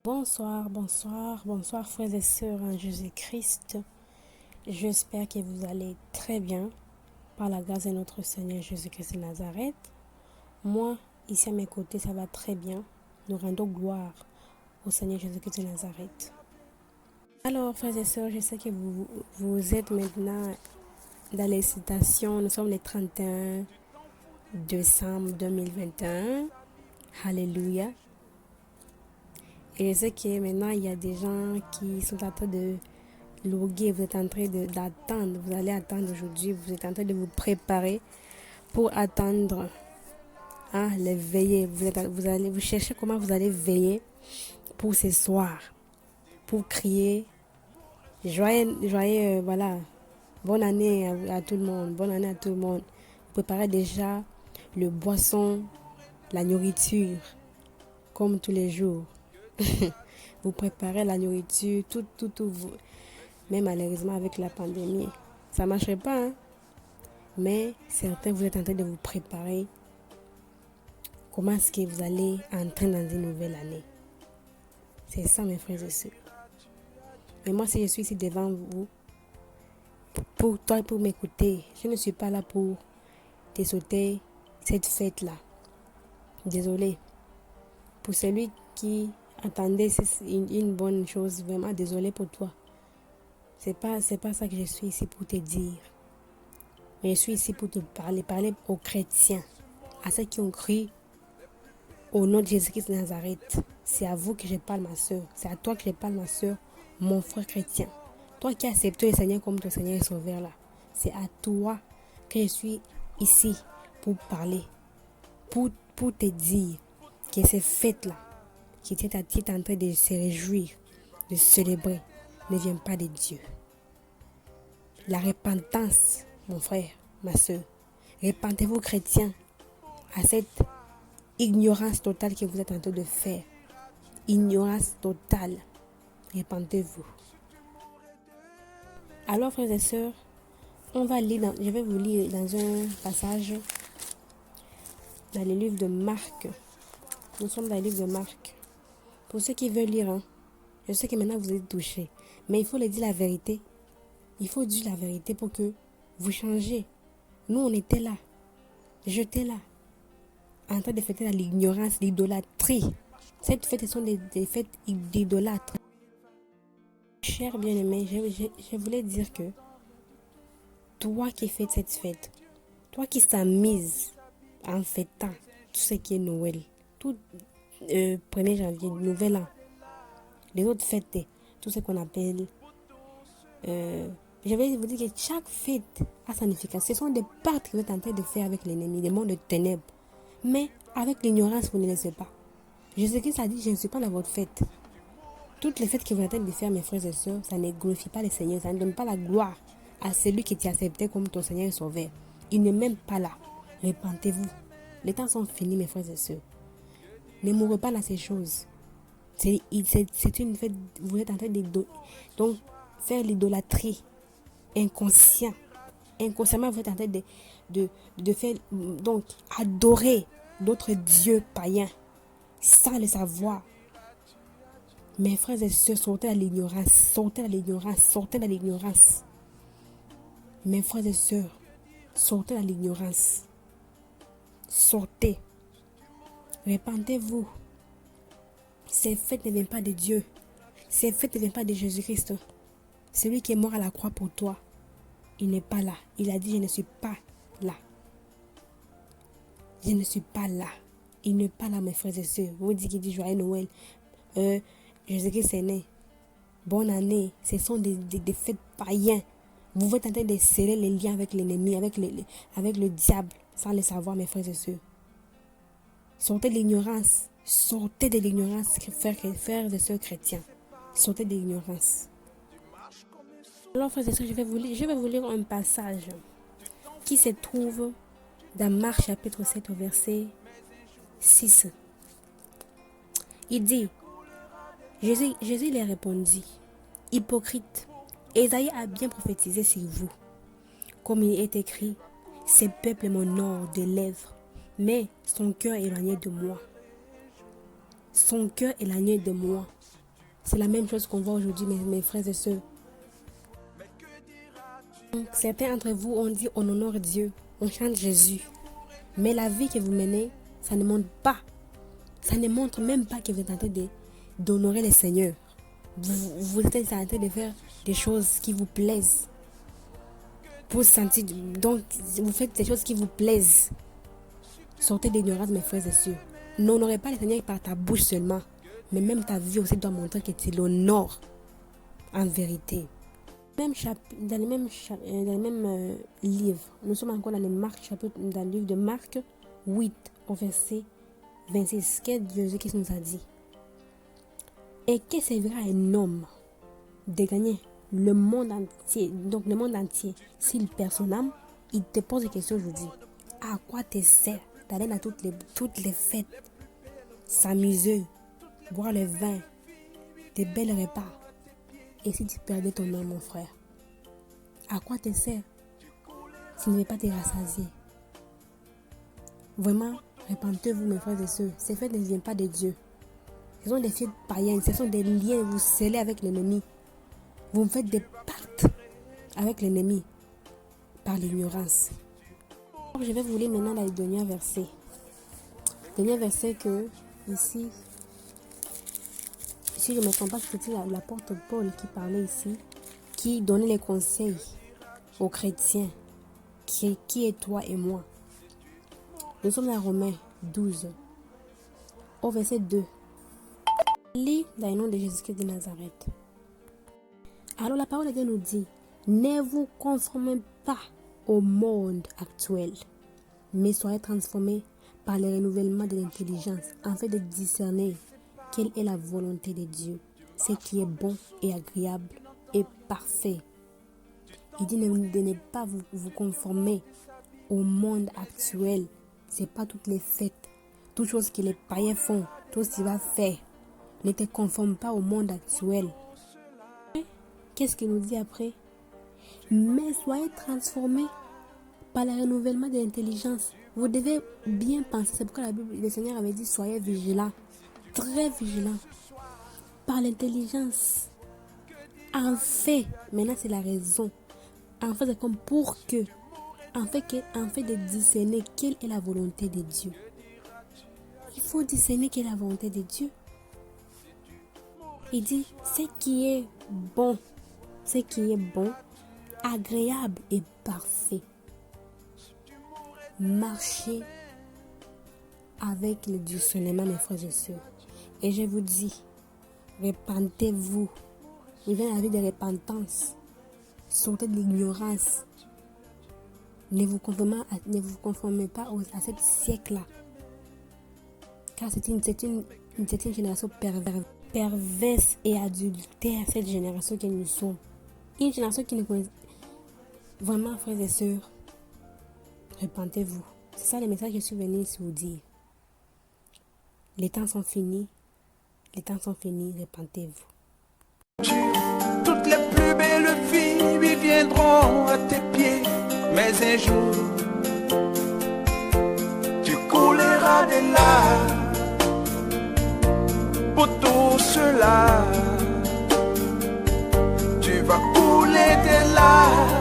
Bonsoir frères et sœurs en Jésus-Christ. J'espère que vous allez très bien par la grâce de notre Seigneur Jésus-Christ de Nazareth. Moi, ici à mes côtés, ça va très bien. Nous rendons gloire au Seigneur Jésus-Christ de Nazareth. Alors frères et sœurs, je sais que vous êtes maintenant dans les citations. Nous sommes le 31 décembre 2021. Alléluia. Et je sais que maintenant, il y a des gens qui sont en train de loguer, vous êtes en train d'attendre, vous allez attendre aujourd'hui, vous êtes en train de vous préparer pour attendre les veillées. Vous cherchez comment vous allez veiller pour ce soir, pour crier joyeux, voilà, bonne année à tout le monde, bonne année à tout le monde. Vous préparez déjà le boisson, la nourriture, comme tous les jours. Vous préparez la nourriture, tout. Mais malheureusement, avec la pandémie, ça ne marcherait pas. Mais certains, vous êtes en train de vous préparer. Comment est-ce que vous allez entrer dans une nouvelle année? C'est ça, mes frères et sœurs. Mais moi, si je suis ici devant vous, pour toi, pour m'écouter, je ne suis pas là pour te sauter cette fête-là. Désolé. Pour celui qui attendait une bonne chose, vraiment désolé pour toi. C'est pas ça que je suis ici pour te dire. Mais je suis ici pour te parler aux chrétiens, à ceux qui ont cru au nom de Jésus-Christ de Nazareth. C'est à vous que je parle, ma soeur. C'est à toi que je parle, ma soeur, mon frère chrétien. Toi qui as accepté le Seigneur comme ton Seigneur et Sauveur là. C'est à toi que je suis ici pour parler, pour te dire que ces fêtes-là, qui étaient en train de se réjouir, de célébrer, ne viennent pas de Dieu. La repentance, mon frère, ma soeur, repentez-vous chrétiens à cette ignorance totale que vous êtes en train de faire. Ignorance totale. Repentez-vous. Alors, frères et sœurs, je vais vous lire dans un passage dans le livre de Marc. Nous sommes dans le livre de Marc. Pour ceux qui veulent lire, je sais que maintenant vous êtes touchés, mais il faut leur dire la vérité. Il faut dire la vérité pour que vous changez. Nous, on était là. J'étais là. En train de fêter dans l'ignorance, l'idolâtrie. Cette fête, ce sont des fêtes d'idolâtres. Cher bien-aimé, je voulais dire que toi qui fêtes cette fête, toi qui s'amuses en fêtant tout ce qui est Noël, tout 1er janvier, Nouvel An, les autres fêtes, tout ce qu'on appelle... je vais vous dire que chaque fête a sa signification. Ce sont des pactes que vous êtes en train de faire avec l'ennemi, des mondes de ténèbres. Mais avec l'ignorance, vous ne le savez pas. Jésus-Christ a dit, je ne suis pas dans votre fête. Toutes les fêtes que vous êtes en train de faire, mes frères et sœurs, ça ne glorifie pas le Seigneur. Ça ne donne pas la gloire à celui qui t'a accepté comme ton Seigneur et Sauveur. Il n'est même pas là. Repentez-vous. Les temps sont finis, mes frères et sœurs. Ne mourrez pas dans ces choses. C'est une fête, vous êtes en train de donc faire l'idolâtrie inconscient. Inconsciemment, vous êtes en train de faire, donc, adorer d'autres dieux païens sans le savoir. Mes frères et sœurs, sortez de l'ignorance, sortez de l'ignorance, sortez de l'ignorance. Mes frères et sœurs, sortez de l'ignorance. Sortez. Repentez-vous. Ces fêtes ne viennent pas de Dieu. Ces fêtes ne viennent pas de Jésus-Christ. Celui qui est mort à la croix pour toi, il n'est pas là. Il a dit, je ne suis pas là. Je ne suis pas là. Il n'est pas là, mes frères et sœurs. Vous dites qu'il dit joyeux Noël. Jésus-Christ est né. Bonne année. Ce sont des fêtes païens. Vous êtes en train de serrer les liens avec l'ennemi, avec le diable, sans le savoir, mes frères et sœurs. Sortez de l'ignorance. Sortez de l'ignorance, frères et sœurs chrétiens. Sortez de l'ignorance. Alors, frères et sœurs, je vais vous lire un passage qui se trouve dans Marc chapitre 7 au verset 6. Il dit, Jésus leur répondit, hypocrite, Ésaïe a bien prophétisé sur vous. Comme il est écrit, ce peuple m'honore de lèvres, mais son cœur est éloigné de moi. Son cœur est l'agneau de moi. C'est la même chose qu'on voit aujourd'hui, mes frères et sœurs. Donc, certains d'entre vous ont dit on honore Dieu, on chante Jésus. Mais la vie que vous menez, ça ne montre pas. Ça ne montre même pas que vous êtes en train d'honorer le Seigneur. Vous êtes en train de faire des choses qui vous plaisent. Pour sentir, donc, vous faites des choses qui vous plaisent. Sortez d'ignorance, mes frères et sœurs. N'honorez pas le Seigneur par ta bouche seulement, mais même ta vie aussi doit montrer que tu l'honores en vérité. Dans le même livre, nous sommes encore dans le livre de Marc 8, au verset 26. Qu'est-ce que Jésus nous a dit? Et que servira un homme de gagner le monde entier, donc le monde entier, s'il perd son âme? Il te pose des questions aujourd'hui. À quoi te sert d'aller dans toutes les fêtes, s'amuser, boire le vin, des belles repas? Et si tu perdais ton âme, mon frère, à quoi te sert si tu ne veux pas te rassasier? Vraiment, répentez-vous, mes frères et sœurs. Ces fêtes ne viennent pas de Dieu. Ce sont des fêtes païennes. Ce sont des liens que vous scellez avec l'ennemi. Vous faites des pactes avec l'ennemi par l'ignorance. Je vais vous lire maintenant le dernier verset. Le dernier verset que, ici, si je ne me trompe pas, c'était l'apôtre Paul qui parlait ici, qui donnait les conseils aux chrétiens, qui est toi et moi. Nous sommes dans Romains 12, au verset 2. Lis dans le nom de Jésus-Christ de Nazareth. Alors la parole de Dieu nous dit, ne vous conformez pas au monde actuel, mais soyez transformés par le renouvellement de l'intelligence, afin de discerner quelle est la volonté de Dieu, ce qui est bon et agréable et parfait. Il dit de ne pas vous conformer au monde actuel. Ce n'est pas toutes les fêtes, toutes choses que les païens font, tout ce qu'ils vont faire. Ne te conforme pas au monde actuel. Qu'est-ce qu'il nous dit après? Mais soyez transformés par le renouvellement de l'intelligence. Vous devez bien penser. C'est pourquoi la Bible, le Seigneur avait dit soyez vigilants, très vigilants, par l'intelligence. En fait, maintenant c'est la raison. En fait, c'est comme pour que, en fait de discerner quelle est la volonté de Dieu. Il faut discerner quelle est la volonté de Dieu. Il dit ce qui est bon, agréable et parfait. Marchez avec le discernement, mes frères et sœurs. Et je vous dis, repentez-vous. Il vient la vie de repentance. Sortez de l'ignorance. Ne vous conformez pas à ce siècle-là. Car c'est une génération perverse et adultère, cette génération que nous sommes. Une génération qui ne connaît vraiment, frères et sœurs, repentez-vous. C'est ça le message que je suis venu vous dire. Les temps sont finis, repentez-vous. Toutes les plus belles filles viendront à tes pieds, mais un jour, tu couleras de larmes pour tout cela. Tu vas couler de larmes.